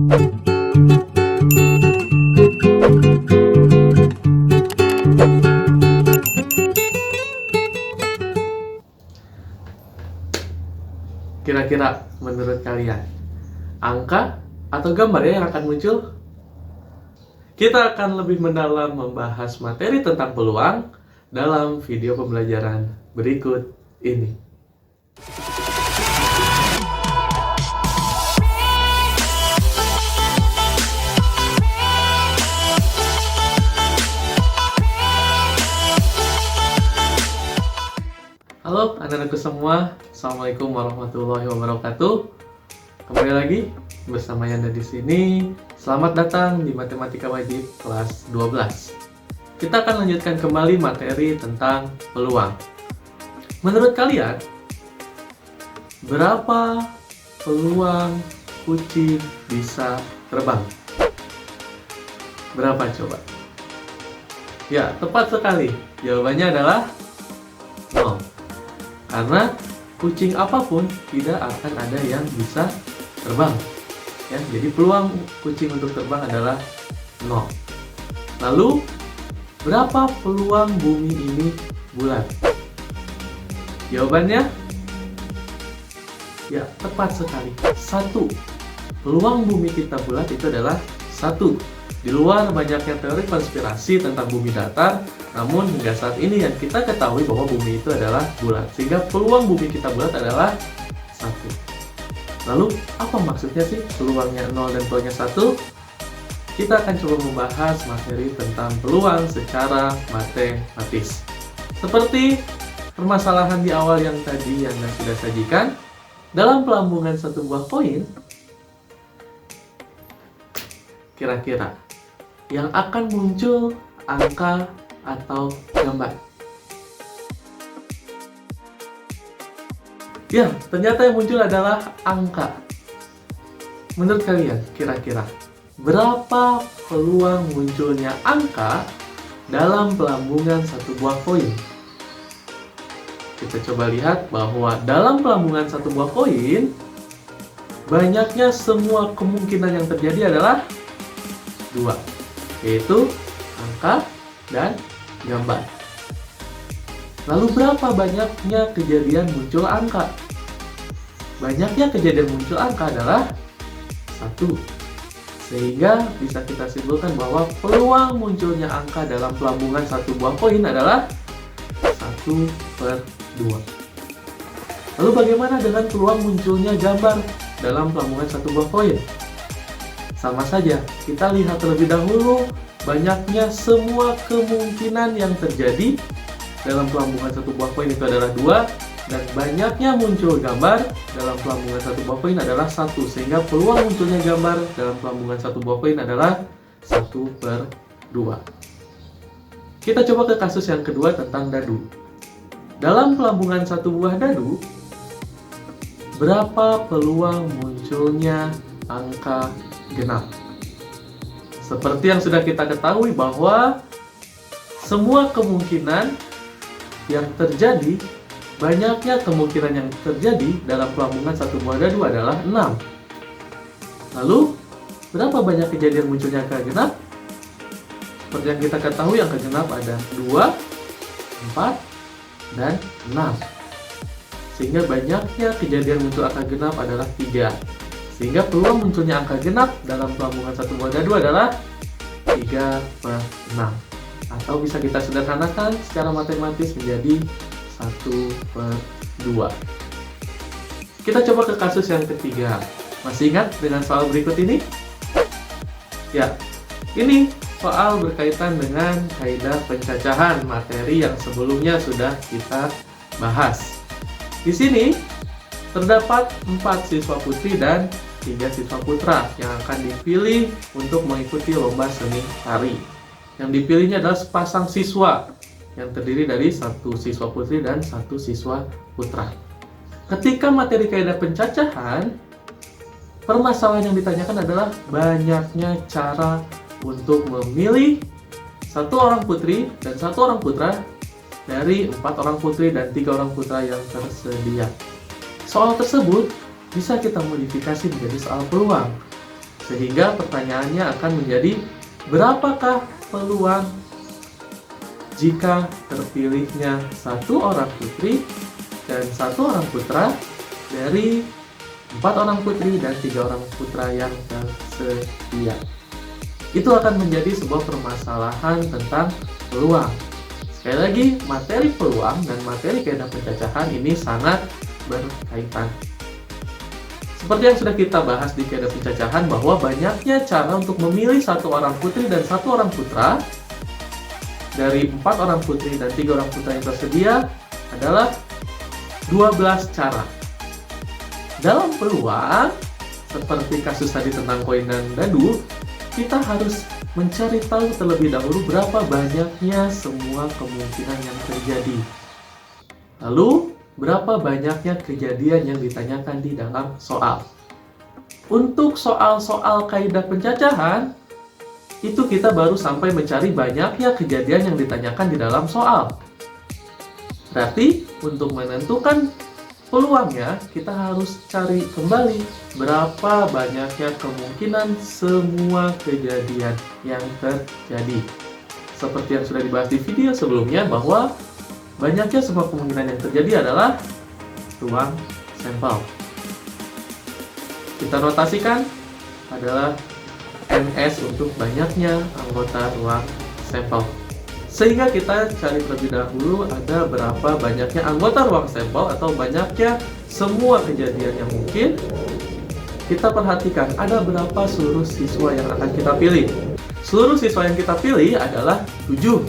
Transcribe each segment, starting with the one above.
Kira-kira menurut kalian, angka atau gambar ya yang akan muncul? Kita akan lebih mendalam membahas materi tentang peluang dalam video pembelajaran berikut ini. Halo anak-anakku semua, Assalamualaikum warahmatullahi wabarakatuh. Kembali lagi bersama Yanda di sini. Selamat datang di Matematika Wajib kelas 12. Kita akan lanjutkan kembali materi tentang peluang. Menurut kalian, berapa peluang kucing bisa terbang? Berapa coba? Ya, tepat sekali. Jawabannya adalah 0. Karena kucing apapun tidak akan ada yang bisa terbang. Ya, jadi peluang kucing untuk terbang adalah 0. Lalu, berapa peluang bumi ini bulat? Jawabannya, ya tepat sekali, 1. Peluang bumi kita bulat itu adalah 1. Di luar banyaknya teori konspirasi tentang bumi datar, namun hingga saat ini yang kita ketahui bahwa bumi itu adalah bulat, sehingga peluang bumi kita bulat adalah 1. Lalu, apa maksudnya sih peluangnya 0 dan peluangnya 1? Kita akan coba membahas materi tentang peluang secara matematis. Seperti permasalahan di awal yang tadi yang sudah sajikan, dalam pelambungan satu buah koin, kira-kira yang akan muncul angka atau gambar? Ya, ternyata yang muncul adalah angka. Menurut kalian, kira-kira berapa peluang munculnya angka dalam pelambungan satu buah koin? Kita coba lihat bahwa dalam pelambungan satu buah koin, banyaknya semua kemungkinan yang terjadi adalah 2, yaitu angka dan gambar. Lalu berapa banyaknya kejadian muncul angka? Banyaknya kejadian muncul angka adalah 1. Sehingga bisa kita simpulkan bahwa peluang munculnya angka dalam pelambungan satu buah koin adalah 1/2. Lalu bagaimana dengan peluang munculnya gambar dalam pelambungan satu buah koin? Sama saja, kita lihat terlebih dahulu banyaknya semua kemungkinan yang terjadi dalam pelambungan satu buah koin itu adalah 2, dan banyaknya muncul gambar dalam pelambungan satu buah koin adalah 1, sehingga peluang munculnya gambar dalam pelambungan satu buah koin adalah 1/2. Kita coba ke kasus yang kedua tentang dadu. Dalam pelambungan satu buah dadu, berapa peluang munculnya angka genap? Seperti yang sudah kita ketahui bahwa semua kemungkinan yang terjadi, banyaknya kemungkinan yang terjadi dalam pelambungan satu buah dadu adalah 6. Lalu, berapa banyak kejadian munculnya angka genap? Seperti yang kita ketahui, angka genap ada 2, 4, dan 6. Sehingga banyaknya kejadian muncul angka genap adalah 3. Sehingga peluang munculnya angka genap dalam pelambungan satu buah dadu adalah 3/6. Atau bisa kita sederhanakan secara matematis menjadi 1/2. Kita coba ke kasus yang ketiga. Masih ingat dengan soal berikut ini? Ya, ini soal berkaitan dengan kaidah pencacahan, materi yang sebelumnya sudah kita bahas. Di sini terdapat 4 siswa putri dan 3 siswa putra yang akan dipilih untuk mengikuti lomba seni tari. Yang dipilihnya adalah sepasang siswa yang terdiri dari 1 siswa putri dan 1 siswa putra. Ketika materi kaidah pencacahan, permasalahan yang ditanyakan adalah banyaknya cara untuk memilih 1 orang putri dan 1 orang putra dari 4 orang putri dan 3 orang putra yang tersedia. Soal tersebut bisa kita modifikasi menjadi soal peluang. Sehingga pertanyaannya akan menjadi, berapakah peluang jika terpilihnya satu orang putri dan satu orang putra dari 4 orang putri dan 3 orang putra yang tersedia? Itu akan menjadi sebuah permasalahan tentang peluang. Sekali lagi, materi peluang dan materi kaidah pencacahan ini sangat berkaitan. Seperti yang sudah kita bahas di kaidah pencacahan, bahwa banyaknya cara untuk memilih satu orang putri dan satu orang putra dari 4 orang putri dan 3 orang putra yang tersedia adalah 12 cara. Dalam peluang, seperti kasus tadi tentang koin dan dadu, kita harus mencari tahu terlebih dahulu berapa banyaknya semua kemungkinan yang terjadi. Lalu, berapa banyaknya kejadian yang ditanyakan di dalam soal. Untuk soal-soal kaidah pencacahan, itu kita baru sampai mencari banyaknya kejadian yang ditanyakan di dalam soal. Berarti, untuk menentukan peluangnya, kita harus cari kembali berapa banyaknya kemungkinan semua kejadian yang terjadi. Seperti yang sudah dibahas di video sebelumnya, bahwa banyaknya semua kemungkinan yang terjadi adalah ruang sampel. Kita notasikan adalah NS untuk banyaknya anggota ruang sampel. Sehingga kita cari terlebih dahulu ada berapa banyaknya anggota ruang sampel atau banyaknya semua kejadian yang mungkin. Kita perhatikan ada berapa seluruh siswa yang akan kita pilih. Seluruh siswa yang kita pilih adalah 7.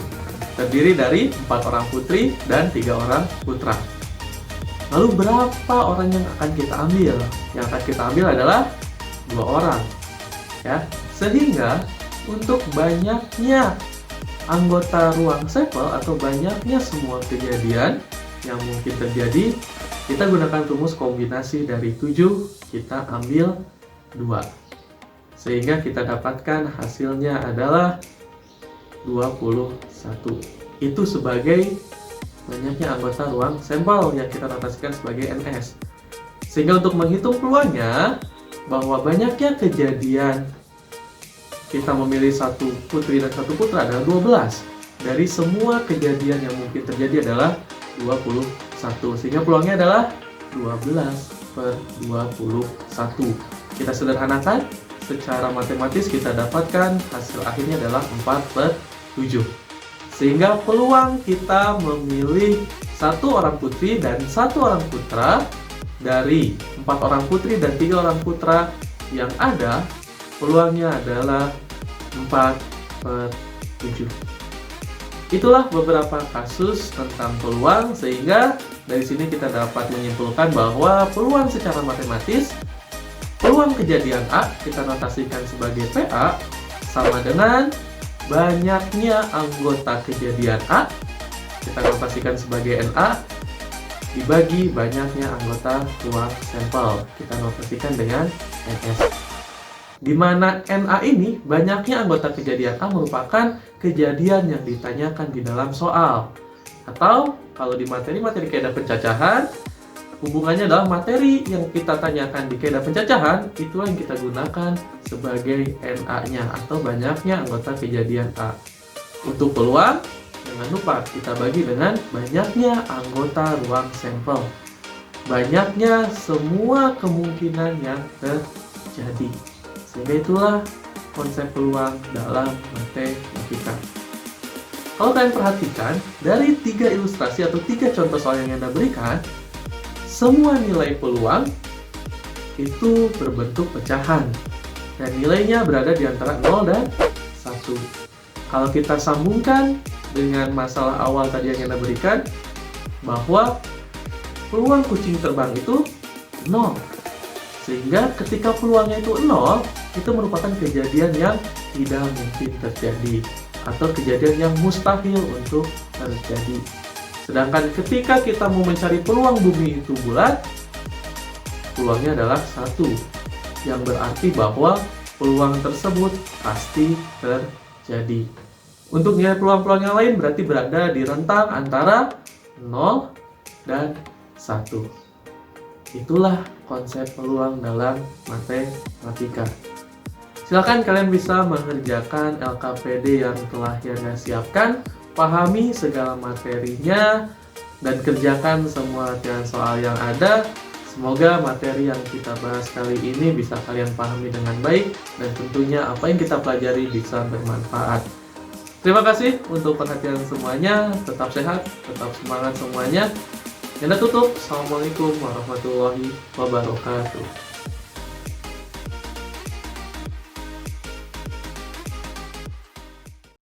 Terdiri dari 4 orang putri dan 3 orang putra. Lalu berapa orang yang akan kita ambil? Yang akan kita ambil adalah 2 orang. Ya, sehingga untuk banyaknya anggota ruang sampel atau banyaknya semua kejadian yang mungkin terjadi, kita gunakan rumus kombinasi dari 7, kita ambil 2. Sehingga kita dapatkan hasilnya adalah 21. Itu sebagai banyaknya anggota ruang sampel yang kita notasikan sebagai NS. Sehingga untuk menghitung peluangnya, bahwa banyaknya kejadian kita memilih satu putri dan satu putra adalah 12. Dari semua kejadian yang mungkin terjadi adalah 21. Sehingga peluangnya adalah 12/21. Kita sederhanakan, secara matematis kita dapatkan hasil akhirnya adalah 4/7. Sehingga peluang kita memilih satu orang putri dan satu orang putra dari 4 orang putri dan 3 orang putra yang ada, peluangnya adalah 4/7. Itulah beberapa kasus tentang peluang, sehingga dari sini kita dapat menyimpulkan bahwa peluang secara matematis, peluang kejadian A kita notasikan sebagai PA sama dengan banyaknya anggota kejadian A, kita notasikan sebagai NA, dibagi banyaknya anggota ruang sampel, kita notasikan dengan NS. Di mana NA ini, banyaknya anggota kejadian A merupakan kejadian yang ditanyakan di dalam soal. Atau kalau di materi-materi kaidah pencacahan, hubungannya adalah materi yang kita tanyakan di kaidah pencacahan, itulah yang kita gunakan sebagai NA-nya atau banyaknya anggota kejadian A. Untuk peluang, jangan lupa kita bagi dengan banyaknya anggota ruang sampel. Banyaknya semua kemungkinan yang terjadi. Sehingga itulah konsep peluang dalam matematika. Kalau kalian perhatikan, dari 3 ilustrasi atau 3 contoh soal yang Anda berikan, semua nilai peluang itu berbentuk pecahan. Dan nilainya berada di antara 0 dan 1. Kalau kita sambungkan dengan masalah awal tadi yang Anda berikan, bahwa peluang kucing terbang itu 0. Sehingga ketika peluangnya itu 0, itu merupakan kejadian yang tidak mungkin terjadi atau kejadian yang mustahil untuk terjadi. Sedangkan ketika kita mau mencari peluang bumi itu bulat, peluangnya adalah 1, yang berarti bahwa peluang tersebut pasti terjadi. Untuk nilai peluang-peluang yang lain berarti berada di rentang antara 0 dan 1. Itulah konsep peluang dalam matematika. Silakan kalian bisa mengerjakan LKPD yang telah Yana siapkan, pahami segala materinya, dan kerjakan semua latihan soal yang ada. Semoga materi yang kita bahas kali ini bisa kalian pahami dengan baik, dan tentunya apa yang kita pelajari bisa bermanfaat. Terima kasih untuk perhatian semuanya, tetap sehat, tetap semangat semuanya. Yana tutup. Assalamualaikum warahmatullahi wabarakatuh.